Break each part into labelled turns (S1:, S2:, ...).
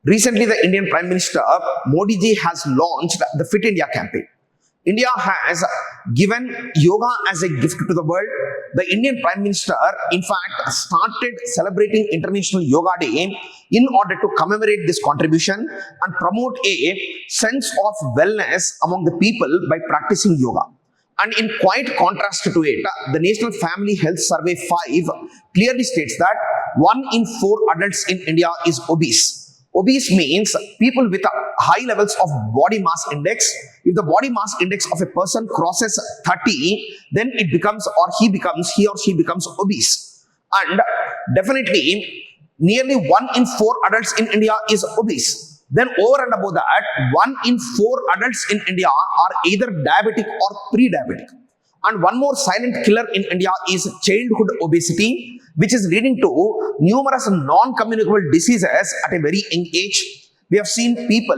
S1: Recently, the Indian Prime Minister Modi ji has launched the Fit India campaign. India has given yoga as a gift to the world. The Indian Prime Minister, in fact, started celebrating International Yoga Day in order to commemorate this contribution and promote a sense of wellness among the people by practicing yoga. And in quite contrast to it, the National Family Health Survey 5 clearly states that 1 in 4 adults in India is obese. Obese means people with high levels of body mass index. If the body mass index of a person crosses 30, then it becomes he or she becomes obese. And definitely, nearly 1 in 4 adults in India is obese. Then over and above that, 1 in 4 adults in India are either diabetic or pre-diabetic. And one more silent killer in India is childhood obesity, which is leading to numerous non-communicable diseases at a very young age. We have seen people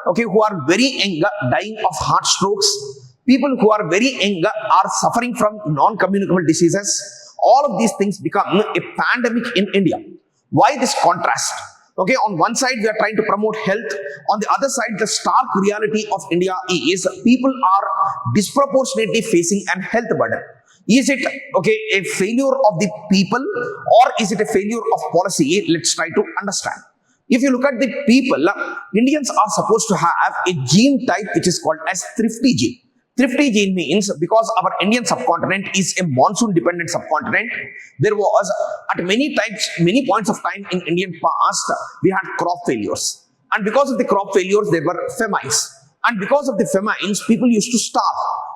S1: who are very young dying of heart strokes. People who are very young are suffering from non-communicable diseases. All of these things become a pandemic in India. Why this contrast? On one side, we are trying to promote health. On the other side, the stark reality of India is people are disproportionately facing an health burden. Is it a failure of the people, or is it a failure of policy? Let's try to understand. If you look at the people, Indians are supposed to have a gene type which is called as thrifty gene. Thrifty gene means because our Indian subcontinent is a monsoon-dependent subcontinent, there was at many points of time in Indian past, we had crop failures. And because of the crop failures, there were famines. And because of the famines, people used to starve.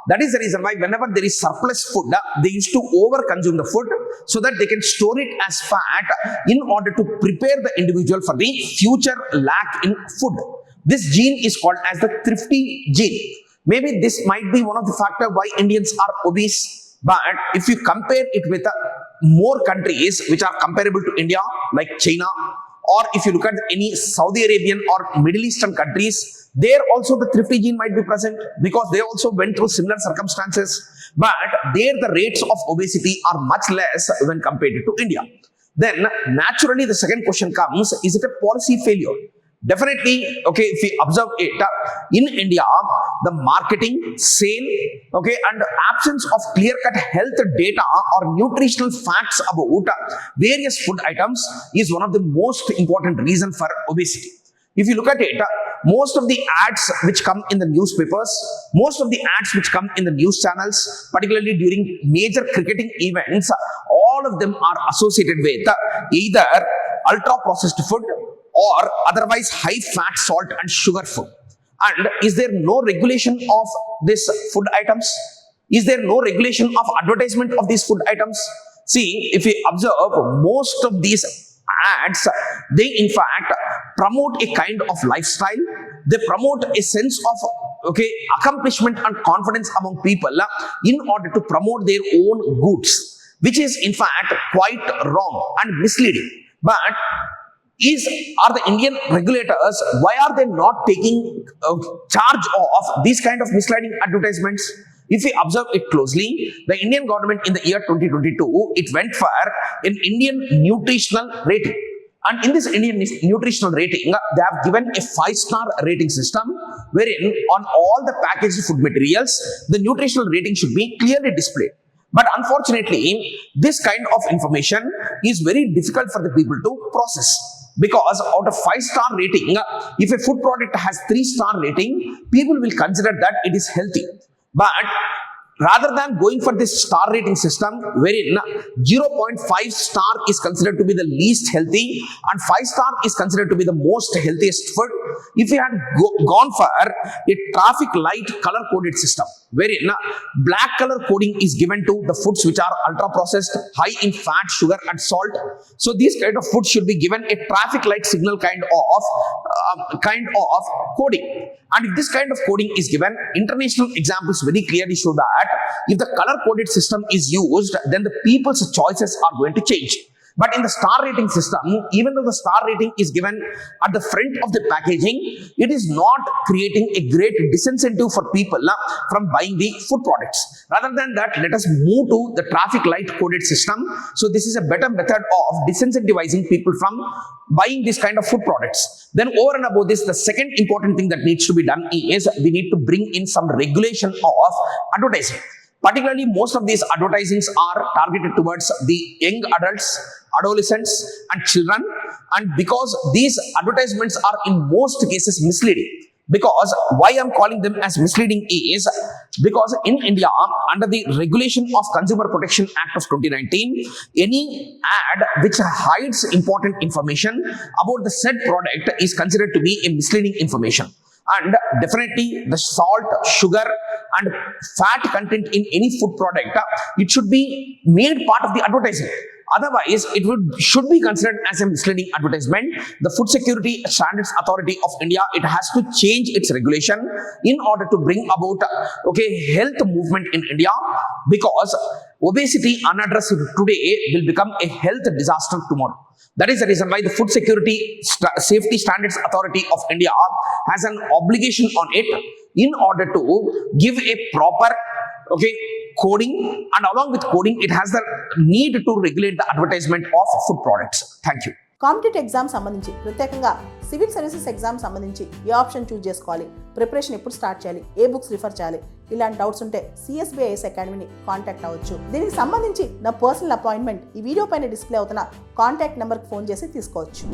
S1: That is the reason why whenever there is surplus food, they used to over-consume the food so that they can store it as fat in order to prepare the individual for the future lack in food. This gene is called as the thrifty gene. Maybe this might be one of the factors why Indians are obese. But if you compare it with more countries which are comparable to India, like China, or if you look at any Saudi Arabian or Middle Eastern countries, there also the thrifty gene might be present because they also went through similar circumstances. But there the rates of obesity are much less when compared to India. Then naturally the second question comes, is it a policy failure? Definitely, if we observe it, in India, the marketing, sale, and absence of clear-cut health data or nutritional facts about various food items is one of the most important reasons for obesity. If you look at it, most of the ads which come in the newspapers, most of the ads which come in the news channels, particularly during major cricketing events, all of them are associated with either ultra-processed food or otherwise high fat, salt and sugar food. And is there no regulation of these food items? Is there no regulation of advertisement of these food items? See, if we observe, most of these ads, they in fact promote a kind of lifestyle. They promote a sense of accomplishment and confidence among people in order to promote their own goods, which is in fact quite wrong and misleading. But are the Indian regulators, why are they not taking charge of these kind of misleading advertisements? If we observe it closely, the Indian government in the year 2022, it went for an Indian nutritional rating. And in this Indian nutritional rating, they have given a 5-star rating system wherein on all the packaged food materials, the nutritional rating should be clearly displayed. But unfortunately, this kind of information is very difficult for the people to process. Because out of 5-star rating, if a food product has 3-star rating, people will consider that it is healthy. But rather than going for this star rating system, wherein 0.5 star is considered to be the least healthy and 5 star is considered to be the most healthiest food, if we had gone for a traffic light color coded system, wherein black color coding is given to the foods which are ultra processed, high in fat, sugar and salt. So these kind of foods should be given a traffic light signal kind of coding. And if this kind of coding is given, international examples very clearly show that if the color coded system is used, then the people's choices are going to change. But in the star rating system, even though the star rating is given at the front of the packaging, it is not creating a great disincentive for people from buying the food products. Rather than that, let us move to the traffic light coded system. So this is a better method of disincentivizing people from buying this kind of food products. Then over and above this, the second important thing that needs to be done is we need to bring in some regulation of advertising. Particularly, most of these advertisings are targeted towards the young adults, adolescents, and children. And because these advertisements are in most cases misleading, because why I'm calling them as misleading is because in India, under the Regulation of Consumer Protection Act of 2019, any ad which hides important information about the said product is considered to be a misleading information. And definitely the salt, sugar, and fat content in any food product, it should be made part of the advertising. Otherwise, it should be considered as a misleading advertisement. The Food Security Standards Authority of India, it has to change its regulation in order to bring about health movement in India, because obesity unaddressed today will become a health disaster tomorrow. That is the reason why the Food Security Safety Standards Authority of India has an obligation on it in order to give a proper coding, and along with coding, it has the need to regulate the advertisement of food products. Thank you.
S2: Competitive exam సంబంధించి ప్రత్యేకంగా civil services exam సంబంధించి ఏ option choose చేసుకోవాలి, preparation ఎప్పుడు start చేయాలి, ఏ books refer చేయాలి, ఇలాంటి doubts ఉంటే CSBIS అకాడమీని contact అవ్వచ్చు. దీనికి సంబంధించి నా పర్సనల్ అపాయింట్మెంట్ ఈ వీడియో పైన డిస్ప్లే అవుతున్న కాంటాక్ట్ నెంబర్కి ఫోన్ చేసి తీసుకోవచ్చు.